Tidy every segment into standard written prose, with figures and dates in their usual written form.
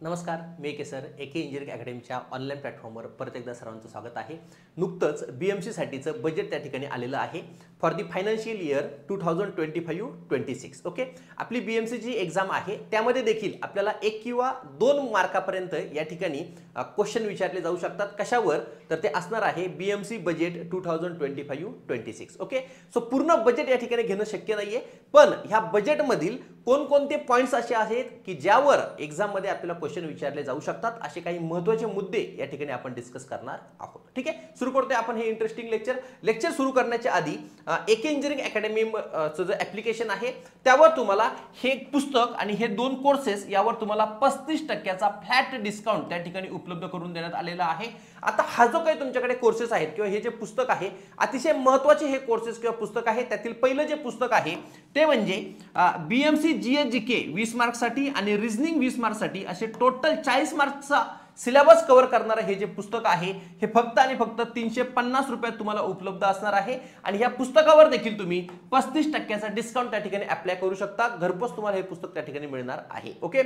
नमस्कार, मी केसर एके engineering अकॅडमीच्या online प्लॅटफॉर्मवर परत एकदा सर्वांचं स्वागत आहे। नुकतंच बीएमसी साठीचं बजेट त्या ठिकाणी आलेलं आहे for the financial year 2025-26। Okay, आपली बीएमसीची एक्झाम आहे, त्यामध्ये देखील आपल्याला 1 किंवा 2 मार्कापर्यंत या ठिकाणी क्वेश्चन विचारले जाऊ शकतात। कशावर? तर ते असणार आहे बीएमसी बजेट 2025-26। ओके, सो पूर्ण बजेट या ठिकाणी घेणं शक्य नाहीये, पण ह्या बजेटमधील कोणकोणते पॉइंट्स असे आहेत की ज्यावर एक्झाम मध्ये आपल्याला क्वेश्चन विचारले जाऊ शकतात, असे काही महत्त्वाचे मुद्दे या ठिकाणी आपण डिस्कस करणार आहोत। ठीक आहे, सुरू करतोय आपण हे इंटरेस्टिंग लेक्चर सुरू करण्याच्या आधी एके इंजिनिअरिंग अकॅडमीचं जे ऍप्लिकेशन आहे त्यावर तुम्हाला हे पुस्तक आणि हे 2 कोर्सेस यावर तुम्हाला 35% फ्लॅट डिस्काउंट त्या ठिकाणी उपलब्ध करून देण्यात आलेला आहे। आता हा जो काही तुमच्याकडे कोर्सेस आहेत किंवा हे जे पुस्तक आहे, अतिशय महत्त्वाचे हे कोर्सेस किंवा पुस्तक आहे। त्यातील पहिलं जे पुस्तक आहे ते म्हणजे बीएमसी जीएस-जीके 20 मार्क्ससाठी आणि रिझनिंग 20 मार्क्ससाठी असे टोटल 40 मार्क्सचा सिलेबस कव्हर करणारे हे जे पुस्तक आहे हे फक्त आणि फक्त 350 रुपयात तुम्हाला उपलब्ध असणार आहे। आणि या पुस्तकावर देखील तुम्ही 35% डिस्काउंट त्या ठिकाणी अप्लाय करू शकता। घरपोच तुम्हाला हे पुस्तक त्या ठिकाणी मिळणार आहे। ओके,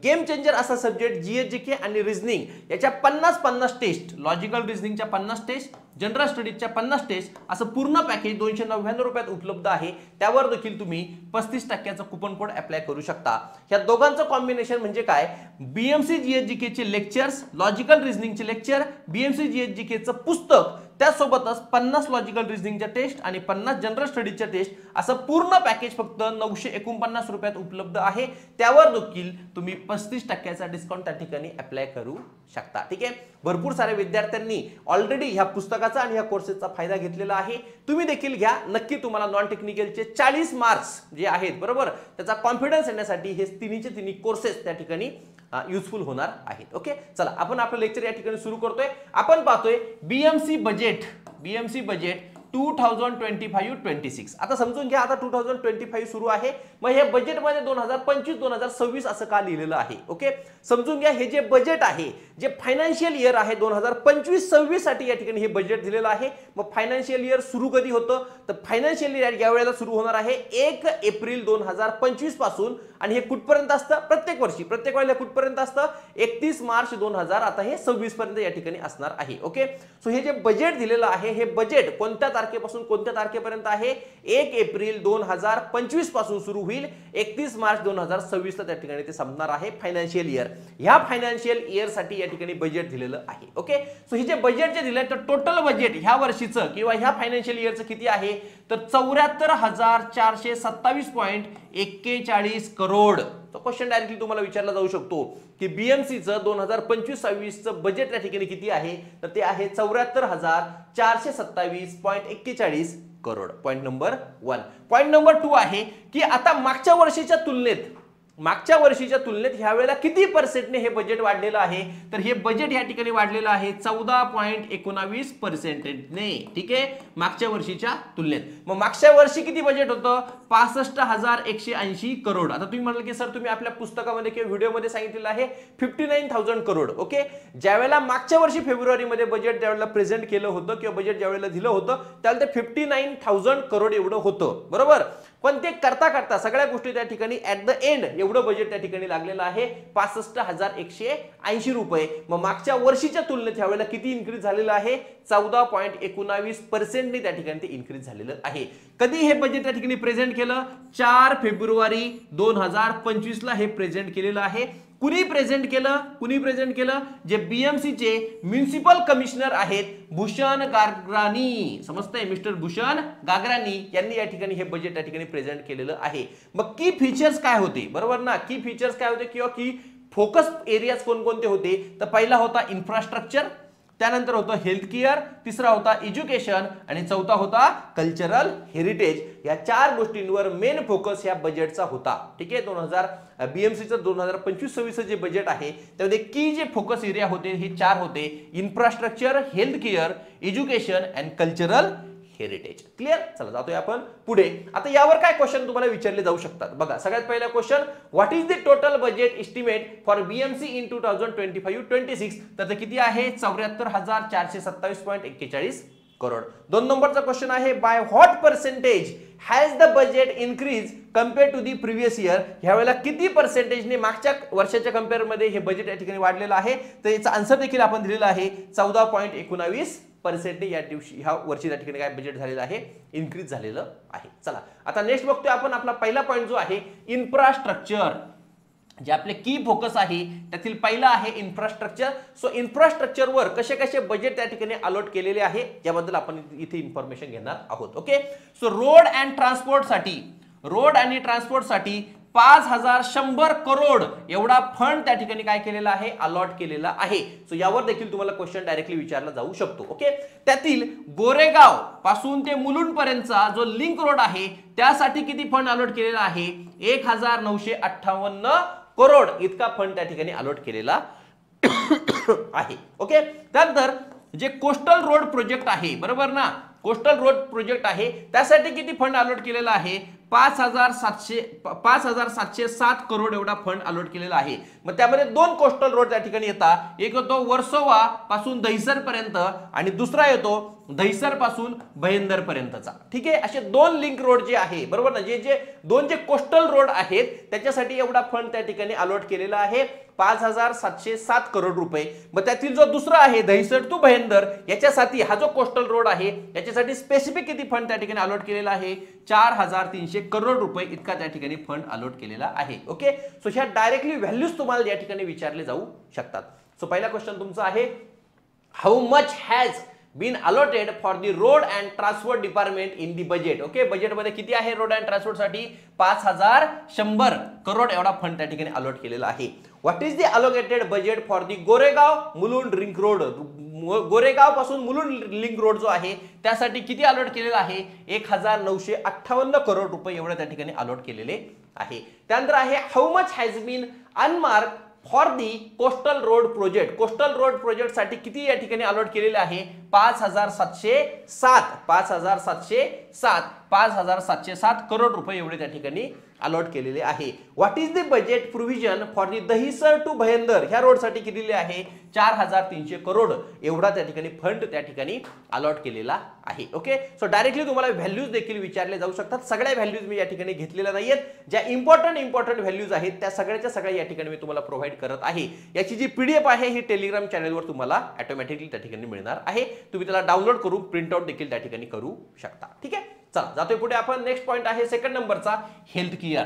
गेम चेंजर असा सब्जेक्ट जीएस-जीके आणि रिझनिंग याच्या 50 टेस्ट, लॉजिकल रिझनिंगच्या 50 टेस्ट, जनरल स्टडीजच्या 50 टेस्ट असं पूर्ण पॅकेज 299 रुपयात उपलब्ध आहे। त्यावर देखील तुम्ही 35% कूपन कोड अप्लाय करू शकता। या दोघांचं कॉम्बिनेशन म्हणजे काय? बीएमसी जीएस-जीके चे लेक्चर्स, लॉजिकल रिझनिंगचे लेक्चर, बीएमसी जीएस-जीके चं पुस्तक, त्यासोबतच 50 लॉजिकल रिझनिंगच्या टेस्ट आणि 50 जनरल स्टडीजच्या टेस्ट असं पूर्ण पॅकेज फक्त 949 रुपयात उपलब्ध आहे। त्यावर देखील तुम्ही 35% डिस्काउंट त्या ठिकाणी अप्लाय करू शकता। ठीक आहे, भरपूर सारे विद्यार्थ्यांनी ऑलरेडी ह्या पुस्तकाचा आणि ह्या कोर्सेसचा फायदा घेतलेला आहे। तुम्ही देखील घ्या, नक्की तुम्हाला नॉन टेक्निकलचे 40 मार्क्स जे आहेत बरोबर, त्याचा कॉन्फिडन्स येण्यासाठी हे तिन्ही कोर्सेस त्या ठिकाणी युजफुल होणार आहेत। ओके, चला आपण आपलं लेक्चर या ठिकाणी सुरू करतोय। आपण पाहतोय बीएमसी बजेट 2025-26। आता समजून घ्या, आता 2025 सुरू आहे, मग हे बजेट मध्ये 2025-2026 असं का लिहिलेलं आहे? ओके, समजून घ्या, हे जे बजेट आहे, जे फायनान्शियल इयर आहे 2025-26 साठी या ठिकाणी हे बजेट दिलेलं आहे। मग फायनान्शियल इयर सुरू कधी होतं? तर फायनान्शियल इयर या वेळेला सुरू होणार आहे 1 एप्रिल 2025 पासून, आणि हे कुठपर्यंत असतं? प्रत्येक वर्षी, प्रत्येक वेळेला कुठपर्यंत असतं? 31 मार्च 2000 आता हे 26 पर्यंत या ठिकाणी असणार आहे। ओके, सो हे जे बजेट दिलेलं आहे, हे बजेट कोणत्या तारखेपासून कोणत्या तारखेपर्यंत आहे? 1 एप्रिल 2025 पासून सुरू होईल, 31 मार्च 2026 ला त्या ठिकाणी ते संपणार आहे फायनान्शियल इयर। ह्या फायनान्शियल इयर साठी या ठिकाणी बजेट दिलेलं आहे। ओके, सो हे जे बजेट जे दिलंय, तर टोटल बजेट ह्या वर्षीचं किंवा ह्या फायनान्शियल इयरचं किती आहे? तर 74,427.41 करोड। तो क्वेश्चन डायरेक्टली तुम्हाला विचारला जाऊ शकतो की बीएमसी चं 2025-26 चं बजेट त्या ठिकाणी किती आहे? तर ते आहे 74,427.41 crore. Point number 1। Point number 2 आहे की आता मागच्या वर्षीच्या तुलनेत ह्या वेळेला किती पर्सेंटने हे बजेट वाढलेलं आहे? तर हे बजेट या ठिकाणी वाढलेलं आहे 14.19% ने। ठीक आहे, मागच्या वर्षीच्या तुलनेत। मग मागच्या वर्षी किती बजेट होतं? 65,180 करोड। आता तुम्ही म्हणाल की सर तुम्ही आपल्या पुस्तकामध्ये किंवा व्हिडिओमध्ये सांगितलेलं आहे 59,000 करोड। ओके, ज्यावेळेला मागच्या वर्षी फेब्रुवारीमध्ये बजेट ज्यावेळेला प्रेझेंट केलं होतं किंवा बजेट ज्यावेळेला दिलं होतं त्यावेळेला ते 59,000 करोड एवढं होतं बरोबर। पण ते करता सगळ्या गोष्टी त्या ठिकाणी ऍट द एंड एवढं बजेट त्या ठिकाणी लागलेलं आहे 65,180 रुपये। मग मागच्या वर्षीच्या तुलनेत ह्यावेळेला किती इन्क्रीज झालेलं आहे? 14.19% ने त्या ठिकाणी ते इन्क्रीज झालेलं आहे। कधी हे बजेट त्या ठिकाणी प्रेझेंट केलं? 4 फेब्रुवारी 2025 ला हे प्रेझेंट केलेलं आहे। कुणी प्रेझेंट केलं? जे बीएमसी चे म्युनिसिपल कमिशनर आहेत भूषण गागरानी, समजतंय? मिस्टर भूषण गागरानी यांनी या ठिकाणी हे बजेट त्या ठिकाणी प्रेझेंट केलेलं आहे। मग की फीचर्स काय होते? बरोबर ना, की फीचर्स काय होते किंवा की फोकस एरियाज कोणकोणते होते? तर पहिला होता इन्फ्रास्ट्रक्चर, त्यानंतर होतं हेल्थ केअर, तिसरा होता एज्युकेशन आणि चौथा होता कल्चरल हेरिटेज। या 4 गोष्टींवर मेन फोकस या बजेटचा होता। ठीक आहे, बीएमसी चं 2025-26 जे बजेट आहे त्यामध्ये की जे फोकस एरिया होते हे 4 होते: infrastructure, health care, education and cultural heritage. Clear? चला जातोय आपण पुढे। आता यावर काय क्वेश्चन तुम्हाला विचारले जाऊ शकतात? बघा, सगळ्यात पहिला question, what is the total budget estimate for BMC in 2025-26? तर ते किती आहे? 74,427.41 करोड. 2 नंबरचा क्वेश्चन आहे, by what percentage has the budget increase compare to the previous year. ह्यावेळेला किती पर्सेंटेजने मागच्या वर्षाच्या कम्पेअर मध्ये हे बजेट या ठिकाणी वाढलेलं आहे. तर याचा आन्सर देखील आपण दिलेला आहे 14.19% या दिवशी ह्या वर्षी त्या ठिकाणी काय बजेट झालेलं आहे, इन्क्रीज झालेलं आहे. चला आता नेक्स्ट बघतोय आपण. आपला पहिला पॉईंट जो आहे इन्फ्रास्ट्रक्चर, जे आपले की फोकस आहे त्यातील पहिला आहे इन्फ्रास्ट्रक्चर. सो इन्फ्रास्ट्रक्चरवर कसे कसे बजेट त्या ठिकाणी अलॉट केलेले आहे याबद्दल आपण इथे इन्फॉर्मेशन घेणार आहोत. ओके, सो रोड आणि ट्रान्सपोर्टसाठी 5100 करोड एवढा फंड त्या ठिकाणी काय केलेला आहे, अलॉट केलेला आहे. सो यावर देखील तुम्हाला क्वेश्चन डायरेक्टली विचारला जाऊ शकतो. ओके, त्यातील गोरेगाव पासून ते मुलुंड पर्यंतचा जो लिंक रोड आहे त्यासाठी किती फंड अलॉट केलेला आहे, 1958 करोड इतका फंड त्या ठिकाणी अलॉट केलेला आहे. ओके, त्यानंतर जे कोस्टल रोड प्रोजेक्ट आहे, बरोबर ना, कोस्टल रोड प्रोजेक्ट आहे त्यासाठी किती फंड अलॉट केलेला आहे, 5707 करोड एवढा फंड अलॉट केलेला आहे. मग त्यामध्ये 2 कोस्टल रोड त्या ठिकाणी येतात. एक येतो वर्सोवा पासून दहिसर पर्यंत आणि दुसरा येतो दहिसर पासून भयंदर पर्यंतचा. ठीक आहे, असे 2 लिंक रोड जे आहे, बरोबर ना, जे 2 कोस्टल रोड आहेत त्याच्यासाठी एवढा फंड त्या ठिकाणी अलॉट केलेला आहे 5707 करोड रुपये. मग त्यातील जो दुसरा आहे दहिसर टू भयंदर याच्यासाठी, हा जो कोस्टल रोड आहे याच्यासाठी स्पेसिफिक किती फंड त्या ठिकाणी अलॉट केलेला आहे, 4300 करोड रुपये इतका त्या ठिकाणी फंड अलॉट केलेला आहे. ओके, सो ह्या डायरेक्टली व्हॅल्यूज तुम्हाला या ठिकाणी विचारले जाऊ शकतात. सो पहिला क्वेश्चन तुमचा आहे, how much has been allotted for the road and transport department in the budget. Okay, बजेटमध्ये किती आहे रोड अँड ट्रान्सपोर्ट साठी, 5100 करोड एवढा फंड त्या ठिकाणी अलॉट केलेला आहे. What is the allocated budget for the Goregaon Mulund link road. Goregaon पासून मुलुंड लिंक रोड जो आहे त्यासाठी किती अलॉट केलेला आहे, 1958 करोड रुपये एवढे त्या ठिकाणी अलॉट केलेले आहे. त्यानंतर आहे, how much has been earmarked for the coastal road project. Coastal road project साठी किती या ठिकाणी अलॉट केलेले आहे, 5707 करोड रुपये एवढे त्या ठिकाणी अलॉट केलेले आहे. What is the budget provision for the Dahisar to Bhayandar ह्या रोड साठी किती आहे, 4300 करोड एवढा त्या ठिकाणी फंड त्या ठिकाणी अलॉट केलेला आहे. ओके, सो डायरेक्टली तुम्हाला व्हॅल्यूज देखील विचारले जाऊ शकतात. सगळ्या व्हॅल्यूज मी या ठिकाणी घेतलेल्या नाहीयेत. ज्या इम्पॉर्टंट व्हॅल्यूज आहेत त्या सगळ्याच्या सगळ्या या ठिकाणी मी तुम्हाला प्रोव्हाइड करत आहे. याची जी पीडीएफ आहे ही टेलिग्राम चॅनलवर तुम्हाला ऑटोमॅटिकली त्या ठिकाणी मिळणार आहे. तुम्ही त्याला डाउनलोड करून प्रिंट आउट देखील त्या ठिकाणी करू शकता. ठीक आहे, चला जातोय पुढे आपण. नेक्स्ट पॉइंट आहे सेकंड नंबरचा, हेल्थ केअर.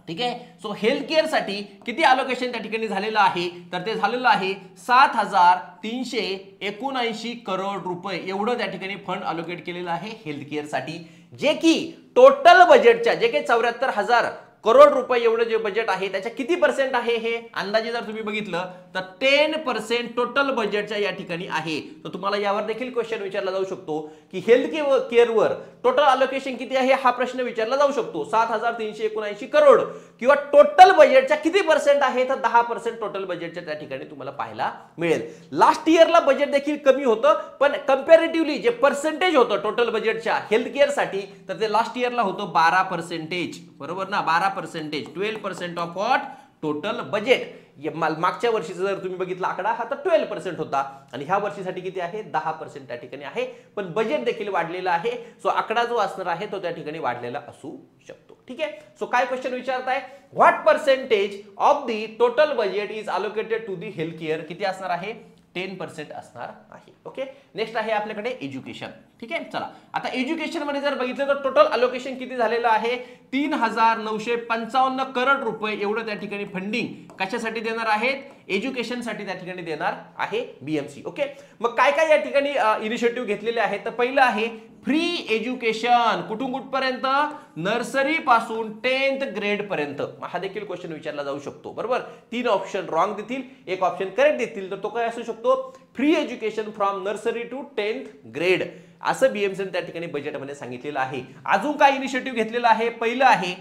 ठीक आहे, सो हेल्थ केअर साठी किती अलोकेशन त्या ठिकाणी झालेलं आहे, तर ते झालेलं आहे 7379 करोड रुपये एवढं त्या ठिकाणी फंड अलोकेट केलेलं आहे हेल्थ केअर साठी. जे की टोटल बजेटच्या जे काही 74,000 करोड रुपये एवढं जे बजेट आहे त्याच्या किती पर्सेंट आहे हे अंदाजे जर तुम्ही बघितलं तर 10% टोटल बजेटच्या या ठिकाणी आहे. तर तुम्हाला यावर देखील क्वेश्चन विचारला जाऊ शकतो की हेल्थ केअरवर टोटल अलोकेशन किती आहे हा प्रश्न विचारला जाऊ शकतो. 7379 करोड किंवा टोटल बजेटच्या किती पर्सेंट आहे, तर 10% टोटल बजेटच्या त्या ठिकाणी तुम्हाला पाहायला मिळेल. लास्ट इयरला बजेट देखील कमी होतं, पण कंपॅरेटिव्हली जे पर्सेंटेज होतं टोटल बजेटच्या हेल्थ केअर साठी तर ते लास्ट इयरला होतं 12%. बरोबर ना, 12%, 12% ऑफ व्हॉट टोटल बजेट. मागच्या वर्षीचा जर तुम्ही बघितला आकडा हा तर 12% होता आणि ह्या वर्षीसाठी किती आहे, 10% त्या ठिकाणी आहे. पण बजेट देखील वाढलेला आहे. सो आकडा जो असणार आहे तो त्या ठिकाणी वाढलेला असू शकतो. ठीक आहे, सो काय क्वेश्चन विचारताय, what percentage of the total budget is allocated to the health care. किती असणार आहे, 10% असणार आहे. ओके, नेक्स्ट आहे आपल्याकडे एज्युकेशन. ठीक आहे, चला आता एज्युकेशन मध्ये जर बघितलं तर टोटल अलोकेशन किती झालेलं आहे, 3955 करोड रुपये एवढं त्या ठिकाणी फंडिंग कशासाठी देणार आहेत, एज्युकेशन साठी त्या ठिकाणी देणार आहे बीएमसी. ओके, मग काय काय या ठिकाणी इनिशिएटिव्ह घेतलेले आहेत, तर पहिलं आहे फ्री एज्युकेशन. कुठून कुठपर्यंत, नर्सरी पासून 10th ग्रेड पर्यंत. हा देखील क्वेश्चन विचारला जाऊ शकतो. बरोबर, 3 ऑप्शन रॉंग देतील, एक ऑप्शन करेक्ट देतील, तर तो काय असू शकतो, free education from nursery to 10th grade असं बीएमसी त्या ठिकाणी बजेटमध्ये सांगितलेलं आहे. अजून काय इनिशिएटिव्ह घेतलेला आहे, पहिलं आहे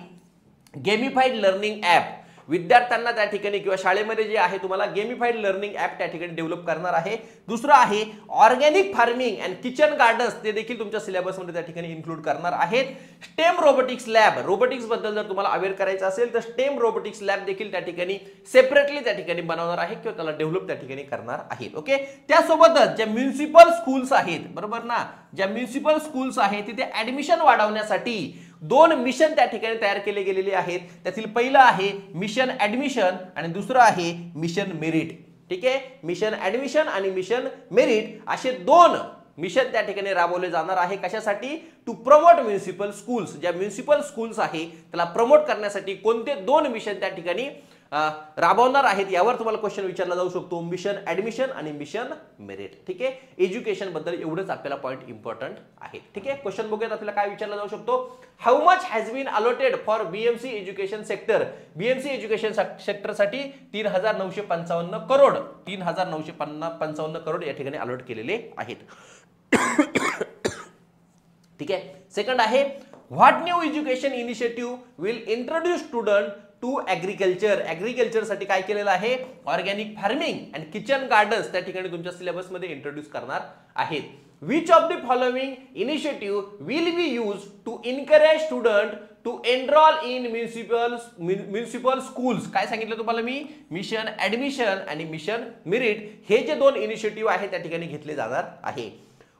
गेमिफाईड लर्निंग ऍप. विद्यार्थ्यांना त्या ठिकाणी किंवा शाळेमध्ये जे आहे तुम्हाला गेमिफाईड लर्निंग ॲप त्या ठिकाणी डेव्हलप करणार आहे. दुसरं आहे organic farming and kitchen gardens, ते देखील तुमच्या सिलेबसमध्ये त्या ठिकाणी इन्क्लूड करणार आहेत. स्टेम रोबोटिक्स लॅब, रोबोटिक्स बद्दल जर तुम्हाला अवेअर करायचं असेल तर स्टेम रोबोटिक्स लॅब देखील त्या ठिकाणी सेपरेटली त्या ठिकाणी बनवणार आहे किंवा त्याला डेव्हलप त्या ठिकाणी करणार आहेत. ओके, त्यासोबतच ज्या म्युनिसिपल स्कूल्स आहेत, बरोबर ना, ज्या म्युनिसिपल स्कूल्स आहेत तिथे ऍडमिशन वाढवण्यासाठी 2 मिशन त्या ठिकाणी तयार केले गेलेले आहेत. त्यातील पहिलं आहे मिशन ऍडमिशन आणि दुसरं आहे मिशन मेरिट. ठीक आहे, मिशन ऍडमिशन आणि मिशन मेरिट असे 2 मिशन त्या ठिकाणी राबवले जाणार आहे. कशासाठी? To promote municipal schools. ज्या म्युनिसिपल स्कूल्स आहे त्याला प्रमोट करण्यासाठी कोणते 2 मिशन त्या ठिकाणी राबवणार आहेत यावर तुम्हाला क्वेश्चन विचारला जाऊ शकतो. मिशन ऍडमिशन आणि मिशन मेरिट. ठीक आहे, एज्युकेशन बद्दल एवढंच आपल्याला पॉइंट इम्पॉर्टंट आहे. ठीक आहे, क्वेश्चन बघूयात आपल्याला काय विचारला जाऊ शकतो. How much has been allotted for BMC education sector. BMC education सेक्टरसाठी 3,955 करोड 3,955 करोड या ठिकाणी अलॉट केलेले आहेत. ठीक आहे, सेकंड आहे what new education initiative will introduce student to agriculture. Agriculture साठी काय केलेलं आहे? Organic farming and kitchen gardens त्या ठिकाणी तुमच्या सिलेबस मध्ये इंट्रोड्यूस करणार आहेत. Which of the following initiative will be use to encourage student to enrol in municipal schools. काय सांगितलं तुम्हाला मी? मिशन ऍडमिशन आणि मिशन मेरिट हे जे 2 इनिशिएटिव्ह आहेत त्या ठिकाणी घेतले जाणार आहे.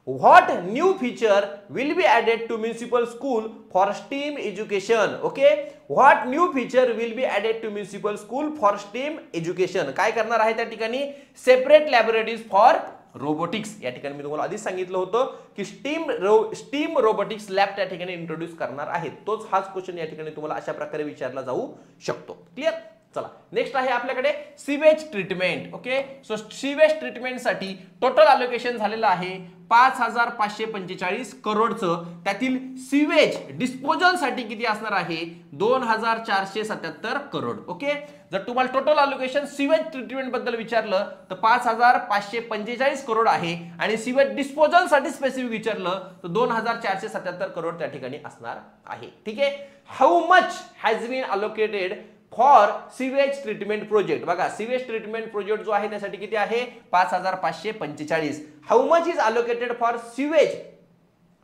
What new feature will be added to municipal school for STEAM education? Okay, what new feature will be added to municipal school for STEAM education? काय करणार आहे त्या ठिकाणी? Separate laboratories for robotics. या ठिकाणी मी तुम्हाला आधीच सांगितलं होतं की स्टीम रोबोटिक्स लॅब त्या ठिकाणी इंट्रोड्यूस करणार आहेत. तोच हाच क्वेश्चन या ठिकाणी तुम्हाला अशा प्रकारे विचारला जाऊ शकतो. क्लिअर? चला, नेक्स्ट आहे आपल्याकडे sewage treatment. Okay, so sewage treatment साठी टोटल अलोकेशन झालेलं आहे 5,545 करोडचं. त्यातील सीवेज डिस्पोजल साठी किती असणार आहे? 2,477 करोड. ओके, जर तुम्हाला टोटल अलोकेशन सीवेज ट्रीटमेंट बद्दल विचारलं तर 5,545 करोड आहे आणि सीवेज डिस्पोजल साठी स्पेसिफिक विचारलं तर 2,477 करोड त्या ठिकाणी असणार आहे. ठीक आहे, how much has been allocated for sewage treatment project. बघा, सीवेज ट्रीटमेंट प्रोजेक्ट जो आहे त्यासाठी किती आहे? 5,545. How much is allocated for sewage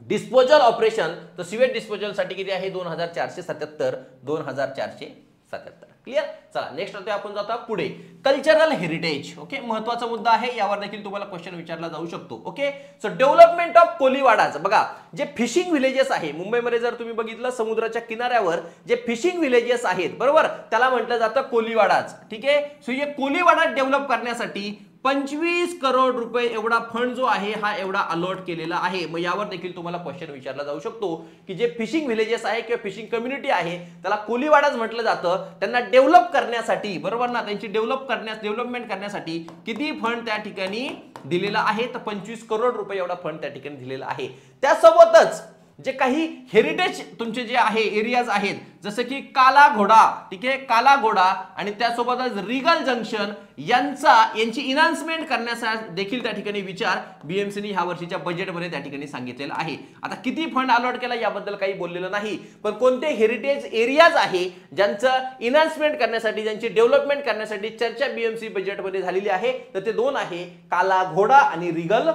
disposal operation, तर सीवेज डिस्पोजल साठी किती आहे? 2,477. 2,477. क्लिअर? चला, नेक्स्ट होते आपण जातो पुढे कल्चरल हेरिटेज. ओके, महत्वाचा मुद्दा आहे, यावर देखील तुम्हाला क्वेश्चन विचारला जाऊ शकतो. ओके, सो डेव्हलपमेंट ऑफ कोलीवाडाच. बघा, जे फिशिंग विलेजेस आहे मुंबईमध्ये जर तुम्ही बघितलं समुद्राच्या किनाऱ्यावर जे फिशिंग विलेजेस आहेत, बरोबर, त्याला म्हटलं जातं कोलीवाडाच. ठीक आहे, सो हे कोलीवाडा डेव्हलप करण्यासाठी 25 करोड रुपये एवढा फंड जो आहे हा एवढा अलॉट केलेला आहे. मग यावर देखील तुम्हाला क्वेश्चन विचारला जाऊ शकतो की जे फिशिंग विलेजेस आहे किंवा फिशिंग कम्युनिटी आहे त्याला कोलीवाडाच म्हटलं जातं. त्यांना डेव्हलप करण्यासाठी, बरोबर ना, त्यांची डेव्हलपमेंट करण्यासाठी किती फंड त्या ठिकाणी दिलेला आहे? तर 25 करोड रुपये एवढा फंड त्या ठिकाणी दिलेला आहे. त्यासोबतच जे काही हेरिटेज तुमचे जे आहे एरियाज आहेत जसं की काला घोडा, ठीक आहे, काला घोडा आणि त्यासोबतच रिगल जंक्शन यांची इन्हान्समेंट करण्यासाठी देखील त्या ठिकाणी विचार बीएमसीने ह्या वर्षीच्या बजेटमध्ये त्या ठिकाणी सांगितलेला आहे. आता किती फंड अलॉट केला याबद्दल काही बोललेलं नाही, पण कोणते हेरिटेज एरियाज आहे ज्यांचं इन्हान्समेंट करण्यासाठी, ज्यांची डेव्हलपमेंट करण्यासाठी चर्चा बीएमसी बजेटमध्ये झालेली आहे, तर ते 2 आहे, काला घोडा आणि रिगल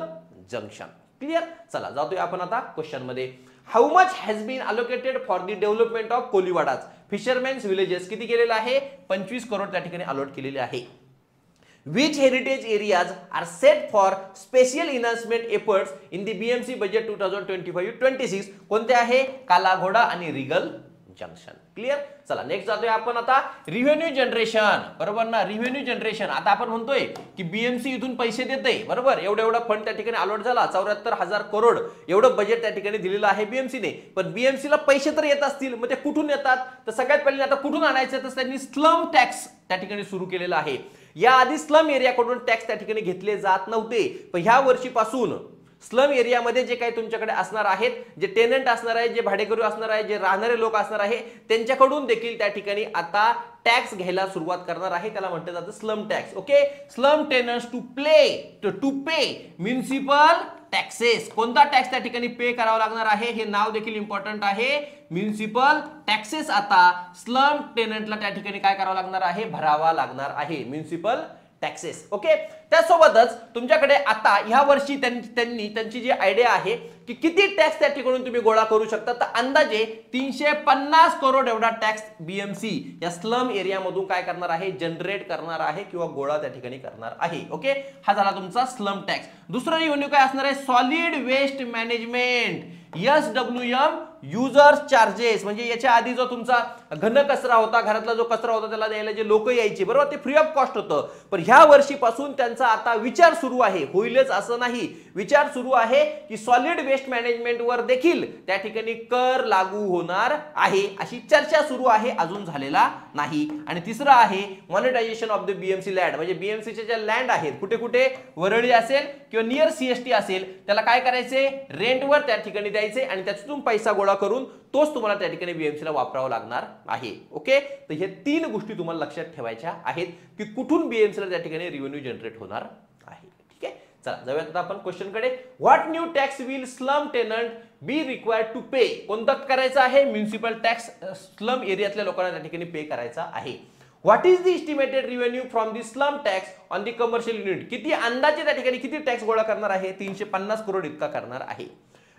जंक्शन. क्लिअर? चला, जातोय आपण आता क्वेश्चन मध्ये. How much has been allocated for the development of Koliwadas fisherman's villages. किती केलेलं आहे? 25 करोड त्या ठिकाणी अलॉट केलेले आहे. Which heritage areas are set for special enhancement efforts in the BMC budget 2025-26? कोणते आहे? काला घोडा आणि रिगल जंक्शन. क्लिअर? चला, नेक्स्ट जातोय आपण आता रिव्हेन्यू जनरेशन. बरोबर ना, रिव्हेन्यू जनरेशन. आता आपण म्हणतोय की बीएमसी इथून पैसे देते, बरोबर, एवढा फंड त्या ठिकाणी अलॉट झाला, 74,000 करोड एवढं बजेट त्या ठिकाणी दिलेलं आहे बीएमसीने. पण बीएमसीला पैसे तर येत असतील, मग ते कुठून येतात? तर सगळ्यात पहिले आता कुठून आणायचं? तर त्यांनी स्लम टॅक्स त्या ठिकाणी सुरू केलेला आहे. या आधी स्लम एरियाकडून टॅक्स त्या ठिकाणी घेतले जात नव्हते, पण ह्या वर्षीपासून स्लम एरियामध्ये जे काही तुमच्याकडे असणार आहेत, जे टेनंट असणार आहे, जे भाडेकरू असणार आहे, जे राहणारे लोक असणार आहे, त्यांच्याकडून देखील त्या ठिकाणी आता टॅक्स घ्यायला सुरुवात करणार आहे. त्याला म्हटलं जातं slum tax. Okay, slum tenants to pay municipal taxes. कोणता टॅक्स त्या ठिकाणी पे करावा लागणार आहे, हे नाव देखील इम्पॉर्टंट आहे. म्युनिसिपल टॅक्सेस आता स्लम टेनंटला त्या ठिकाणी काय करावं लागणार आहे, भरावा लागणार आहे. Municipal taxes. ओके, त्यासोबतच तुमच्याकडे आता ह्या वर्षी त्यांची जी आयडिया आहे की किती टॅक्स त्या ठिकाणी तुम्ही गोळा करू शकता, तर अंदाजे 350 करोड एवढा टॅक्स बीएमसी या स्लम एरिया मधून काय करणार आहे, जनरेट करणार आहे किंवा गोळा त्या ठिकाणी करणार आहे. ओके, हा झाला तुमचा स्लम टॅक्स. दुसरा रेव्हेन्यू काय असणार आहे, solid waste management, SWM users charges. म्हणजे याच्या आधी जो तुमचा घन कचरा होता, घरातला जो कचरा होता, त्याला द्यायला जे लोक यायचे, बरोबर, ते फ्री ऑफ कॉस्ट होतं. पण ह्या वर्षीपासून त्यांचा आता विचार सुरू आहे, होईलच असं नाही, विचार सुरू आहे की सॉलिड वेस्ट मॅनेजमेंट वर देखील त्या ठिकाणी कर लागू होणार आहे, अशी चर्चा सुरू आहे, अजून झालेला नाही. आणि तिसरं आहे monetization of the BMC land. म्हणजे बीएमसीचे जे लँड आहेत, कुठे कुठे वरळी असेल किंवा नियर सीएसटी असेल, त्याला काय करायचे, रेंटवर त्या ठिकाणी द्यायचे आणि त्यातून पैसा गोळा करून तोच तुम्हाला त्या ठिकाणी बीएमसी ला वापरावा लागणार आहे. ओके, तर हे 3 गोष्टी तुम्हाला लक्षात ठेवायच्या आहेत की कुठून बीएमसी ला त्या ठिकाणी रेव्हेन्यू जनरेट होणार आहे. ठीक आहे, चला जाऊयात आता आपण क्वेश्चन कडे. What new tax will slum tenant be required to pay. कोणता करायचा आहे, म्युनिसिपल टॅक्स स्लम एरियातल्या लोकांना त्या ठिकाणी पे करायचा आहे. What is the estimated revenue from the slum tax on the commercial unit. किती अंदाजे त्या ठिकाणी किती टॅक्स गोळा करणार आहे, 350 करोड इतका करणार आहे.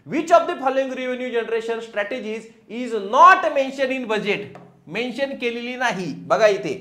Which of the following revenue generation strategies is not mentioned in budget. Mention केलेली नाही. बघा इथे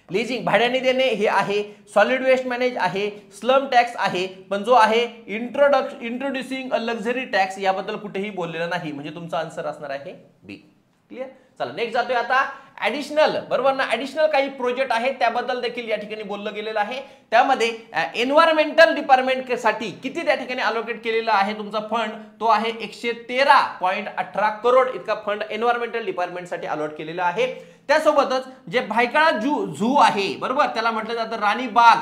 लीजिंग भाड्याने देणे हे आहे, सॉलिड वेस्ट मॅनेज आहे, स्लम टॅक्स आहे, पण जो आहे इंट्रोड्युसिंग अ लक्झरी टॅक्स याबद्दल कुठेही बोललेलं नाही. म्हणजे तुमचा आन्सर असणार आहे बी. क्लियर. चला नेक्स्ट जातोय आता ऍडिशनल, बरोबर ना, ऍडिशनल काही प्रोजेक्ट आहेत त्याबद्दल देखील या ठिकाणी बोललं गेलेलं आहे. त्यामध्ये एन्व्हायरमेंटल डिपार्टमेंट साठी किती त्या ठिकाणी अलोकेट केलेला आहे तुमचा फंड, तो आहे 113.18 करोड इतका फंड एन्व्हायरमेंटल डिपार्टमेंट साठी अलॉट केलेला आहे. त्यासोबतच जे भायखळा झू आहे, बरोबर, त्याला म्हटलं जातं राणी बाग.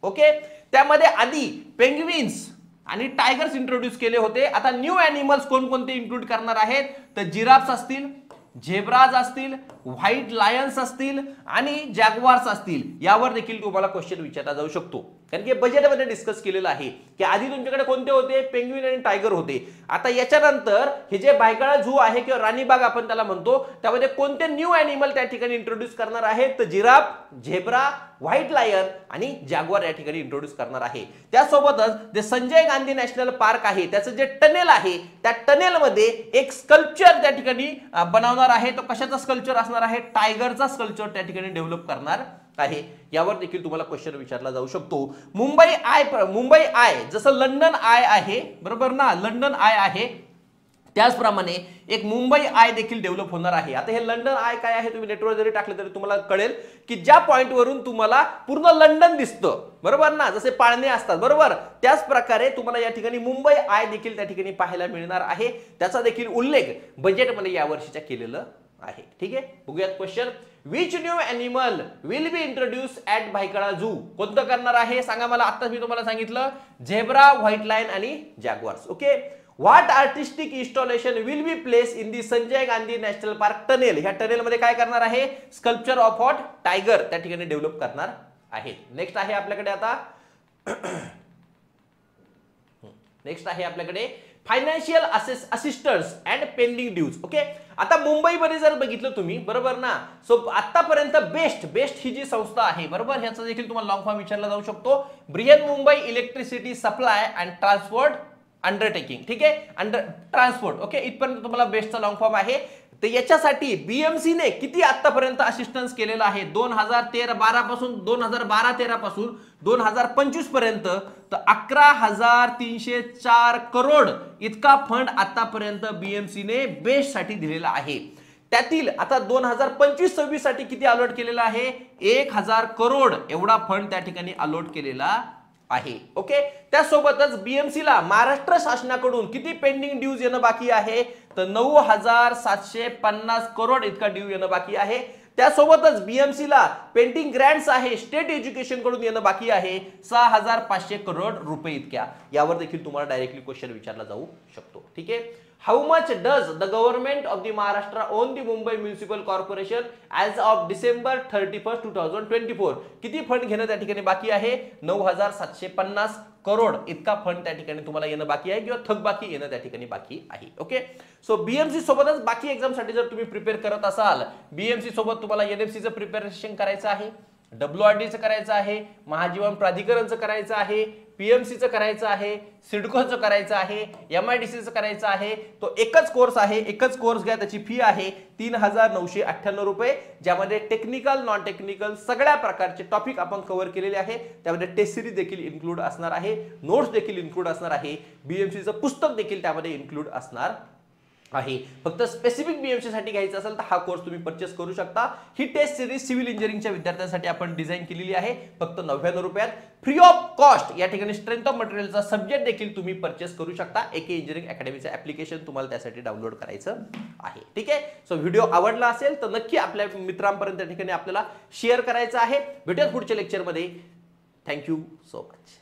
ओके, त्यामध्ये आधी पेंग्विन्स आणि टायगर्स इंट्रोड्यूस केले होते. आता न्यू अॅनिमल्स कोणकोणते इंक्लूड करणार आहेत, तर जिराफ्स असतील, झेब्राज असतील, व्हाईट लायन्स असतील आणि जॅग्वार्स असतील. यावर देखील तुम्हाला क्वेश्चन विचारला जाऊ शकतो, कारण की बजेटमध्ये डिस्कस केलेलं आहे की आधी तुमच्याकडे कोणते होते, पेंग्विन आणि टायगर होते. आता याच्यानंतर हे जे भायखळा झू आहे किंवा राणीबाग आपण त्याला म्हणतो, त्यामध्ये कोणते न्यू अॅनिमल त्या ठिकाणी इंट्रोड्यूस करणार आहेत, तर जिराफ, झेब्रा, व्हाईट लायन आणि जॅग्वार या ठिकाणी इंट्रोड्यूस करणार आहे. त्यासोबतच जे संजय गांधी नॅशनल पार्क आहे, त्याचं जे टनेल आहे, त्या टनेल मध्ये एक स्कल्पचर त्या ठिकाणी बनवणार आहे. तो कशाचा स्कल्पचर असणार आहे, टायगरचा स्कल्पचर त्या ठिकाणी डेव्हलप करणार आहे. यावर देखील तुम्हाला क्वेश्चन विचारला जाऊ शकतो. मुंबई आय जसं लंडन आय आहे, बरोबर ना, लंडन आय आहे, त्याचप्रमाणे एक मुंबई आय देखील डेव्हलप होणार आहे. आता हे लंडन आय काय आहे, तुम्ही नेटवर जरी टाकले तरी तुम्हाला कळेल की ज्या पॉइंट वरून तुम्हाला पूर्ण लंडन दिसतं, बरोबर ना, जसे पाळणे असतात, बरोबर, त्याच प्रकारे तुम्हाला या ठिकाणी मुंबई आय देखील त्या ठिकाणी पाहायला मिळणार आहे. त्याचा देखील उल्लेख बजेटमध्ये या वर्षीच्या केलेलं आहे. ठीक आहे, बघूयात question. Which new animal will be introduce at Byculla zoo. कोणतं करणार आहे सांगा मला. आता मी तुम्हाला सांगितलं झेब्रा, व्हाईट लायन आणि jaguars. Okay, what artistic installation will be place in the Sanjay Gandhi national park tunnel. ह्या टनेल मध्ये काय करणार आहे, स्कल्पचर ऑफ व्हॉट, टायगर त्या ठिकाणी डेव्हलप करणार आहे. नेक्स्ट आहे आपल्याकडे आता financial assistance and pending dues. Okay, आता मुंबईमध्ये जर बघितलं तुम्ही, बरोबर ना, सो आतापर्यंत बेस्ट ही जी संस्था आहे, बरोबर, ह्याचा देखील तुम्हाला लॉंग फॉर्म विचारला जाऊ शकतो. Brihan Mumbai electricity supply and transport undertaking. ठीक आहे, अंडर ट्रान्सपोर्ट. ओके, इथपर्यंत तुम्हाला बेस्टचा लॉंग फॉर्म आहे. तर याच्यासाठी बीएमसी ने किती आतापर्यंत असिस्टन्स केलेलं आहे, 2012 पासून 2012-13 पासून 2025 पर्यंत, तर 11,304 करोड इतका फंड आतापर्यंत बीएमसी ने बेस्ट साठी दिलेला आहे. त्यातील आता 2025-26 साठी किती अलॉट केलेला आहे, 1,000 करोड एवढा फंड त्या ठिकाणी अलॉट केलेला आहे. ओके, त्यासोबतच बीएमसी ला महाराष्ट्र शासनाकडून किती पेंडिंग ड्यूज येणं बाकी आहे, तर 9,750 करोड इतका ड्यू येणं बाकी आहे. त्यासोबतच बीएमसी ला पेंडिंग ग्रँट्स आहे स्टेट एज्युकेशन कडून येणं बाकी आहे 6,500 करोड रुपये इतक्या. यावर देखील तुम्हाला डायरेक्टली क्वेश्चन विचारला जाऊ शकतो. ठीक आहे. How much does the government of the Maharashtra on the Mumbai municipal corporation as of December 31, 2024. किती फंड घेणं त्या ठिकाणी बाकी आहे? 9,750 करोड इतका फंड त्या ठिकाणी तुम्हाला येणं बाकी आहे किंवा थकबाकी येणं त्या ठिकाणी बाकी आहे. ओके. सो बीएमसी सोबतच बाकी एक्झाम साठी जर तुम्ही प्रिपेअर करत असाल, बीएमसी सोबत तुम्हाला एनएफसीचं प्रिपरेशन करायचं आहे, डब्ल्यूआरडीचं करायचं आहे, महाजीवन प्राधिकरणचं करायचं आहे, पीएमसीचं करायचं आहे, सिडकोचं करायचं आहे, एमआयडीसीचं करायचं आहे. तो एकच कोर्स आहे, एकच कोर्स घ्या. त्याची फी आहे 3,998 रुपये, ज्यामध्ये टेक्निकल नॉन टेक्निकल सगळ्या प्रकारचे टॉपिक आपण कव्हर केलेले आहे. त्यामध्ये टेस्ट सिरीज देखील इन्क्लूड असणार आहे, नोट्स देखील इन्क्लूड असणार आहे, बीएमसीचं पुस्तक देखील त्यामध्ये इन्क्लूड असणार आहे. फक्त स्पेसिफिक बीएमसी साठी घ्यायचं असेल तर हा कोर्स तुम्ही परचेस करू शकता. ही टेस्ट सिरीज सिव्हिल इंजिनिअरिंगच्या विद्यार्थ्यांसाठी आपण डिझाईन केलेली आहे, फक्त 99 रुपयात फ्री ऑफ कॉस्ट. या ठिकाणी स्ट्रेंथ ऑफ मटेरियलचा सब्जेक्ट देखील तुम्ही परचेस करू शकता. एके इंजिनिअरिंग अकॅडमीचं ऍप्लिकेशन तुम्हाला त्यासाठी डाउनलोड करायचं आहे. ठीक आहे. सो व्हिडिओ आवडला असेल तर नक्की आपल्या मित्रांपर्यंत त्या ठिकाणी आपल्याला शेअर करायचं आहे. भेटूयात पुढच्या लेक्चरमध्ये. Thank you so much.